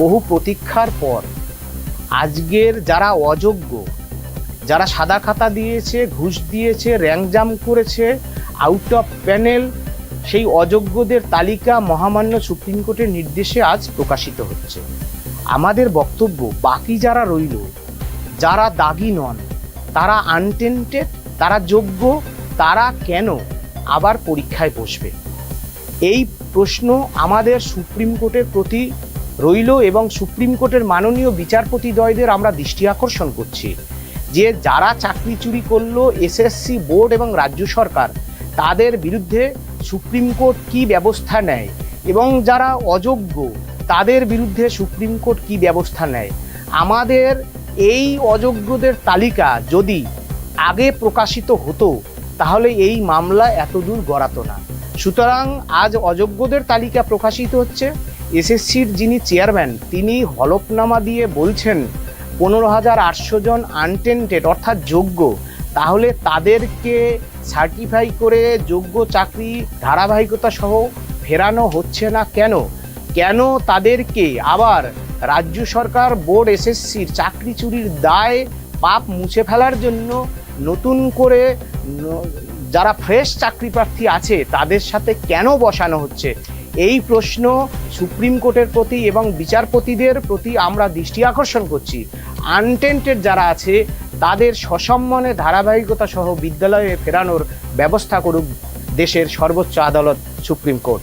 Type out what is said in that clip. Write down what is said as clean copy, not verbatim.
বহু প্রতীক্ষার পর আজকের যারা অযোগ্য, যারা সাদা খাতা দিয়েছে, ঘুষ দিয়েছে, র্যাঙ্ক জাম করেছে, আউট অফ প্যানেল, সেই অযোগ্যদের তালিকা মহামান্য সুপ্রিম কোর্টের নির্দেশে আজ প্রকাশিত হচ্ছে। আমাদের বক্তব্য, বাকি যারা রইল, যারা দাগি নন, তারা আনটেন্টেড, তারা যোগ্য, তারা কেন আবার পরীক্ষায় বসবে? এই প্রশ্ন আমাদের সুপ্রিম কোর্টের প্রতি রইল এবং সুপ্রিম কোর্টের মাননীয় বিচারপতিদ্বয়দের আমরা দৃষ্টি আকর্ষণ করছি যে যারা চাকরি চুরি করলো, এসএসসি বোর্ড এবং রাজ্য সরকার, তাদের বিরুদ্ধে সুপ্রিম কোর্ট কী ব্যবস্থা নেয় এবং যারা অযোগ্য তাদের বিরুদ্ধে সুপ্রিম কোর্ট কী ব্যবস্থা নেয়। আমাদের এই অযোগ্যদের তালিকা যদি আগে প্রকাশিত হতো তাহলে এই মামলা এতদূর গড়াতো না। সুতরাং আজ অযোগ্যদের তালিকা প্রকাশিত হচ্ছে। এসএসসির যিনি চেয়ারম্যান তিনি হলফনামা দিয়ে বলছেন 15,800 জন আনটেন্টেড অর্থাৎ যোগ্য, তাহলে তাদেরকে সার্টিফাই করে যোগ্য চাকরি ধারাবাহিকতা সহ ফেরানো হচ্ছে না কেন? কেন তাদেরকে আবার রাজ্য সরকার বোর্ড এসএসসির চাকরি চুরির দায় পাপ মুছে ফেলার জন্য নতুন করে যারা ফ্রেশ চাকরি প্রার্থী আছে তাদের সাথে কেন বসানো হচ্ছে? এই প্রশ্ন সুপ্রিম কোর্টের প্রতি এবং বিচারপতিদের প্রতি আমরা দৃষ্টি আকর্ষণ করছি। আনটেন্টেড যারা আছে তাদের সসম্মানে ধারাবাহিকতা সহ বিদ্যালয়ে ফেরানোর ব্যবস্থা করুক দেশের সর্বোচ্চ আদালত সুপ্রিম কোর্ট।